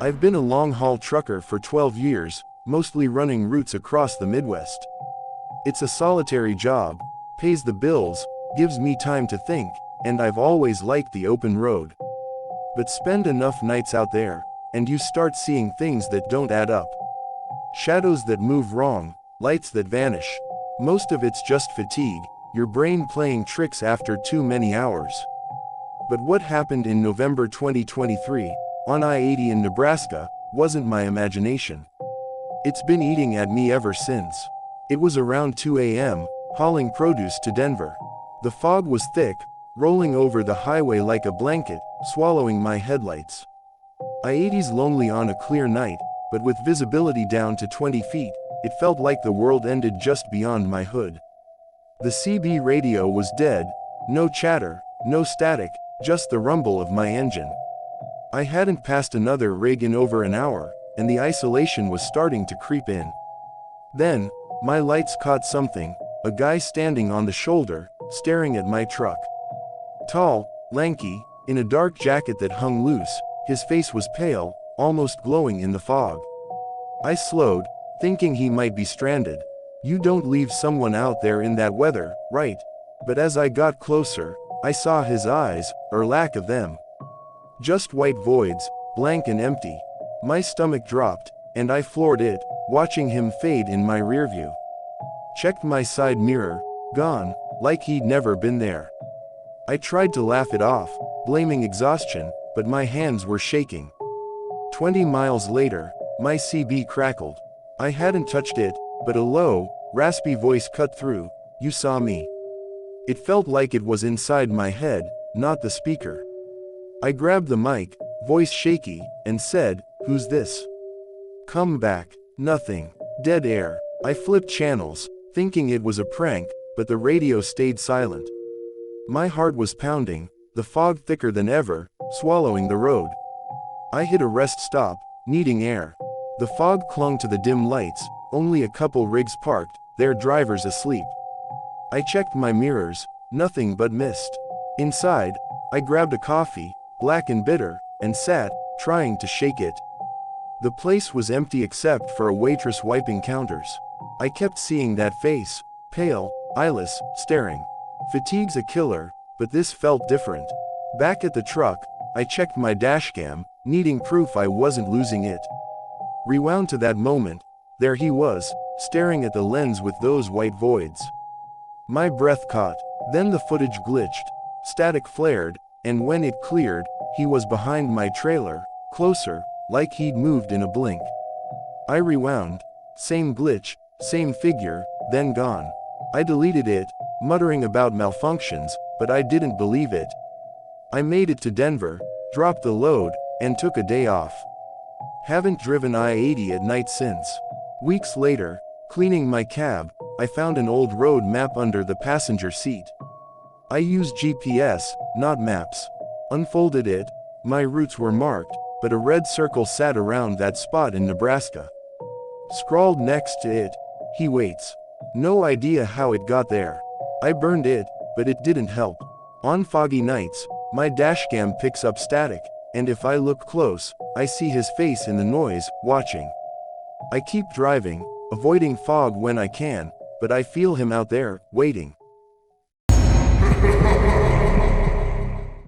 I've been a long-haul trucker for 12 years, mostly running routes across the Midwest. It's a solitary job, pays the bills, gives me time to think, and I've always liked the open road. But spend enough nights out there, and you start seeing things that don't add up. Shadows that move wrong, lights that vanish. Most of it's just fatigue, your brain playing tricks after too many hours. But what happened in November 2023, on I-80 in Nebraska, wasn't my imagination. It's been eating at me ever since. It was around 2 a.m., hauling produce to Denver. The fog was thick, rolling over the highway like a blanket, swallowing my headlights. I-80's lonely on a clear night, but with visibility down to 20 feet, it felt like the world ended just beyond my hood. The CB radio was dead, no chatter, no static, just the rumble of my engine. I hadn't passed another rig in over an hour, and the isolation was starting to creep in. Then, my lights caught something, a guy standing on the shoulder, staring at my truck. Tall, lanky, in a dark jacket that hung loose, his face was pale, almost glowing in the fog. I slowed, thinking he might be stranded. You don't leave someone out there in that weather, right? But as I got closer, I saw his eyes, or lack of them. Just white voids, blank and empty. My stomach dropped, and I floored it, watching him fade in my rearview. Checked my side mirror, gone, like he'd never been there. I tried to laugh it off, blaming exhaustion, but my hands were shaking. 20 miles later, my CB crackled. I hadn't touched it, but a low, raspy voice cut through, "You saw me." It felt like it was inside my head, not the speaker. I grabbed the mic, voice shaky, and said, "Who's this?" "Come back." Nothing. Dead air. I flipped channels, thinking it was a prank, but the radio stayed silent. My heart was pounding, the fog thicker than ever, swallowing the road. I hit a rest stop, needing air. The fog clung to the dim lights, only a couple rigs parked, their drivers asleep. I checked my mirrors, nothing but mist. Inside, I grabbed a coffee, black and bitter, and sat, trying to shake it. The place was empty except for a waitress wiping counters. I kept seeing that face, pale, eyeless, staring. Fatigue's a killer, but this felt different. Back at the truck, I checked my dashcam, needing proof I wasn't losing it. Rewound to that moment. There he was, staring at the lens with those white voids. My breath caught, then the footage glitched, static flared, and when it cleared, he was behind my trailer, closer, like he'd moved in a blink. I rewound, same glitch, same figure, then gone. I deleted it, muttering about malfunctions, but I didn't believe it. I made it to Denver, dropped the load, and took a day off. Haven't driven I-80 at night since. Weeks later, cleaning my cab, I found an old road map under the passenger seat. I used GPS, not maps. Unfolded it, my routes were marked, but a red circle sat around that spot in Nebraska. Scrawled next to it, "He waits." No idea how it got there. I burned it, but it didn't help. On foggy nights, my dashcam picks up static, and if I look close, I see his face in the noise, watching. I keep driving, avoiding fog when I can, but I feel him out there, waiting.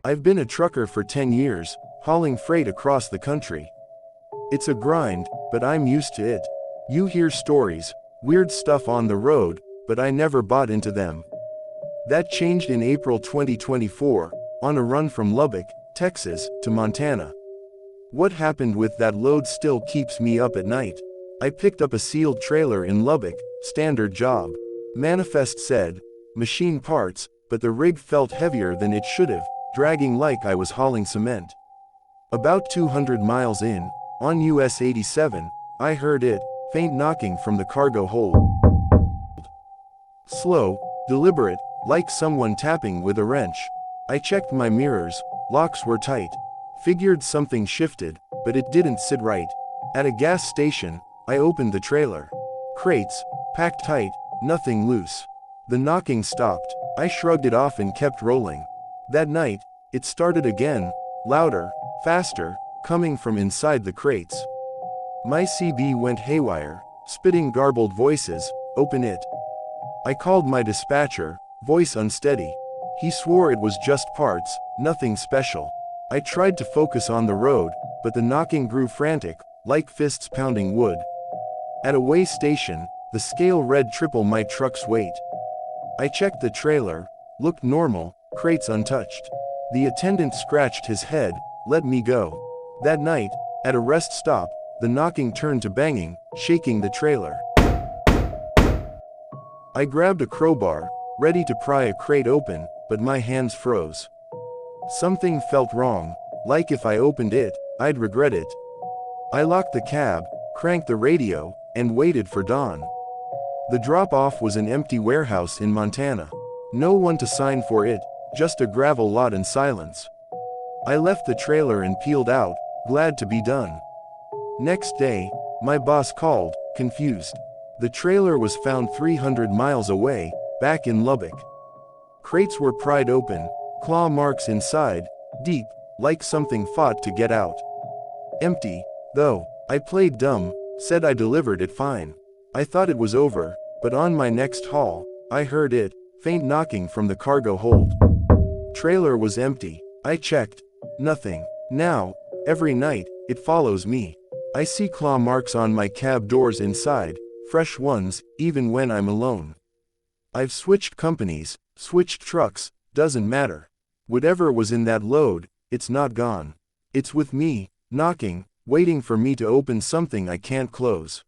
I've been a trucker for 10 years, hauling freight across the country. It's a grind, but I'm used to it. You hear stories, weird stuff on the road, but I never bought into them. That changed in April 2024, on a run from Lubbock, Texas, to Montana. What happened with that load still keeps me up at night. I picked up a sealed trailer in Lubbock, standard job. Manifest said, machine parts, but the rig felt heavier than it should have, dragging like I was hauling cement. About 200 miles in, on US 87, I heard it, faint knocking from the cargo hold. Slow, deliberate, like someone tapping with a wrench. I checked my mirrors, locks were tight. Figured something shifted, but it didn't sit right. At a gas station, I opened the trailer. Crates, packed tight, nothing loose. The knocking stopped. I shrugged it off and kept rolling. That night, it started again, louder, faster, coming from inside the crates. My CB went haywire, spitting garbled voices, "Open it." I called my dispatcher, voice unsteady. He swore it was just parts, nothing special. I tried to focus on the road, but the knocking grew frantic, like fists pounding wood. At a weigh station, the scale read triple my truck's weight. I checked the trailer, looked normal, crates untouched. The attendant scratched his head, let me go. That night, at a rest stop, the knocking turned to banging, shaking the trailer. I grabbed a crowbar, ready to pry a crate open, but my hands froze. Something felt wrong, like if I opened it, I'd regret it. I locked the cab, cranked the radio, and waited for dawn. The drop-off was an empty warehouse in Montana. No one to sign for it, just a gravel lot and silence. I left the trailer and peeled out, glad to be done. Next day, my boss called, confused. The trailer was found 300 miles away, back in Lubbock. Crates were pried open, claw marks inside, deep, like something fought to get out. Empty, though. I played dumb, said I delivered it fine. I thought it was over, but on my next haul, I heard it, faint knocking from the cargo hold. Trailer was empty. I checked. Nothing. Now, every night, it follows me. I see claw marks on my cab doors inside, fresh ones, even when I'm alone. I've switched companies, switched trucks, doesn't matter. Whatever was in that load, it's not gone. It's with me, knocking, waiting for me to open something I can't close.